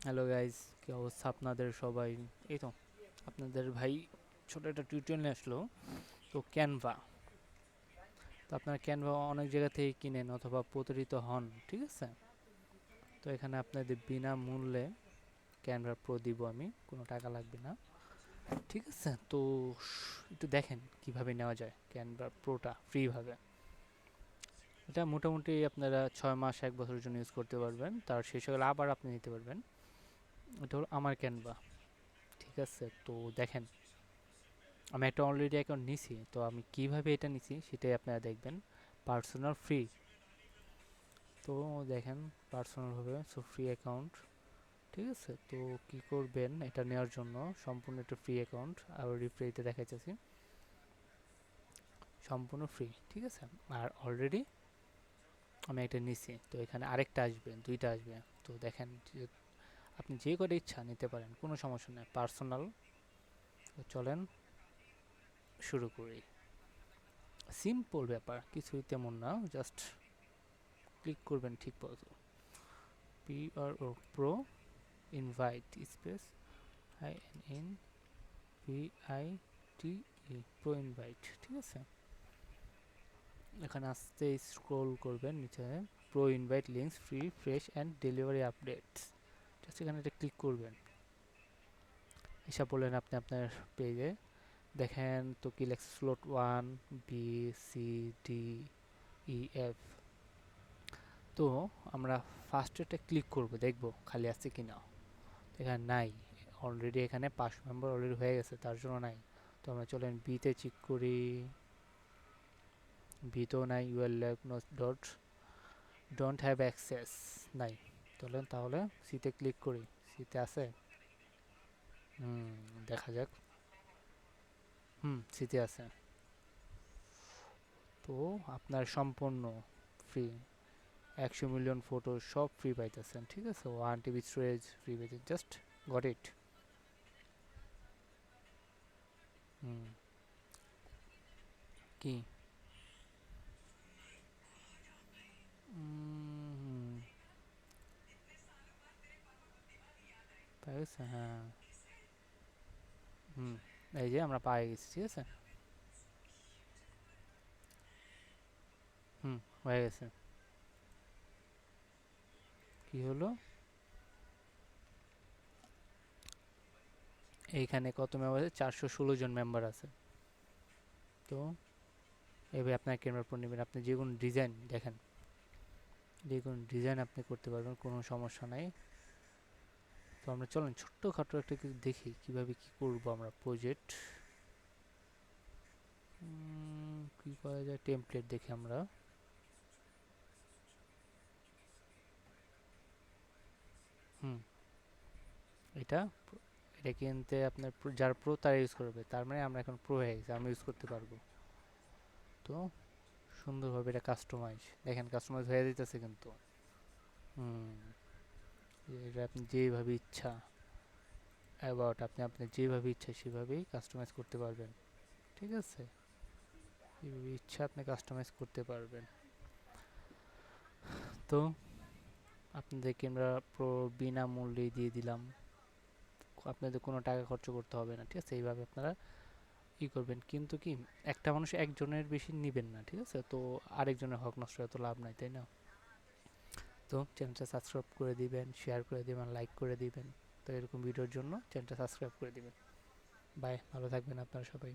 Hello guys, কি অবস্থা আপনাদের সবাই? এই তো আপনাদের ভাই ছোট একটা টিউটোরিয়াল নিয়ে আসলো। তো ক্যানভা, তো আপনারা ক্যানভা অনেক জায়গা থেকে কিনেন অথবা প্রতারিত হন, ঠিক আছে? তো এখানে আপনাদের বিনামূল্যে ক্যানভা প্রো দিব আমি, কোনো টাকা লাগবে না, ঠিক আছে? তো একটু দেখেন কিভাবে নেওয়া যায় ক্যানভা প্রোটা ফ্রিভাবে। এটা মোটামুটি আপনারা 6 মাস 1 বছরের জন্য ইউজ করতে পারবেন, তার শেষ হলে আবার আপনি নিতে পারবেন। এটা হলো আমার ক্যানভা, ঠিক আছে? তো দেখেন, আমি একটা অলরেডি অ্যাকাউন্ট নিছি, তো আমি কিভাবে এটা নিছি সেটাই আপনারা দেখবেন। পার্সোনাল ফ্রি, তো দেখেন পার্সোনাল হবে, সো ফ্রি অ্যাকাউন্ট, ঠিক আছে? তো কি করবেন এটা নেওয়ার জন্য? সম্পূর্ণ একটা ফ্রি অ্যাকাউন্ট, আবার রিপ্লেতে দেখাইতেছি, সম্পূর্ণ ফ্রি, ঠিক আছে? আর অলরেডি আমি একটা নিছি, তো এখানে আরেকটা আসবে, দুইটা আসবে। তো দেখেন আপনি যে করে ইচ্ছা নিতে পারেন, কোনো সমস্যা নেই, পার্সোনাল। চলেন শুরু করি। সিম্পল ব্যাপার, কিছুই তেমন না, জাস্ট ক্লিক করবেন ঠিক মতো, PRO pro invite space INVITE pro invite, ঠিক আছে? এখানে আস্তে স্ক্রোল করবেন নিচে, pro invite links free fresh and delivery updates, just এখানে এটা ক্লিক করবেন। এসব বললেন আপনি আপনার পেজে, দেখেন তো কি লেখছে, স্লট 1 BCDEF। তো আমরা ফার্স্ট এটা ক্লিক করব, দেখব খালি আছে কি না। এখানে নাই, অলরেডি এখানে 5 মেম্বার অলরেডি হয়ে গেছে, তার জন্য নাই। তো আমরা চলেন বিতে চেক করি, বিতেও নাই, your lab no dot don't have access, নাই। চলেন তাহলে সিতে ক্লিক করি, সিতে আছে। হুম, দেখা যাক। সিতে আছে। তো আপনার সম্পূর্ণ ফ্রি, 100 মিলিয়ন ফটো সব ফ্রি পাইতেছেন, ঠিক আছে? 1 TB স্টোরেজ ফ্রি পাইতেছেন, জাস্ট গট ইট। হুম, কি পাইছে? হ্যাঁ। হুম, এই যে আমরা পাই গেছি, ঠিক আছে? হয়ে গেছে। কি হলো? এইখানে কত মেম্বার আছে? 416 জন মেম্বার আছে। তো এভাবে আপনার ক্যামেরা ফোন নেবেন, আপনি যে কোনো ডিজাইন দেখেন, যে কোনো ডিজাইন আপনি করতে পারবেন, কোনো সমস্যা নাই। তো আমরা চলেন ছোট্টখাটো একটা কিছু দেখি কিভাবে কি করব আমরা প্রজেক্ট। কি করা যায়, টেমপ্লেট দেখি আমরা। হুম, এটা এটা কিনতে আপনার যার প্রো তার ইউজ করবে, তার মানে আমরা এখন প্রো হয়ে গেছি, আমরা ইউজ করতে পারবো। তো সুন্দরভাবে এটা কাস্টমাইজ, দেখেন কাস্টমাইজ হয়ে যেতেছে কিন্তু। হুম, এটা আপনি যেভাবে ইচ্ছা, অ্যাবাউট আপনি আপনার যেভাবে ইচ্ছা সেভাবেই কাস্টমাইজ করতে পারবেন, ঠিক আছে? যেভাবে ইচ্ছা আপনি কাস্টমাইজ করতে পারবেন। তো আপনাদেরকে আমরা প্রো বিনামূল্যে দিয়ে দিলাম, আপনাদের কোনো টাকা খরচ করতে হবে না, ঠিক আছে? এইভাবে আপনারা করবেন, কিন্তু কি, একটা মানুষ একজনের বেশি নিবেন না, ঠিক আছে? তো আরেকজনের হক নষ্ট হয়ে তো লাভ নাই, তাই না? তো চ্যানেলটা সাবস্ক্রাইব করে দিবেন, শেয়ার করে দিবেন, লাইক করে দিবেন। তো এরকম ভিডিওর জন্য চ্যানেলটা সাবস্ক্রাইব করে দিবেন। বাই, ভালো থাকবেন আপনারা সবাই।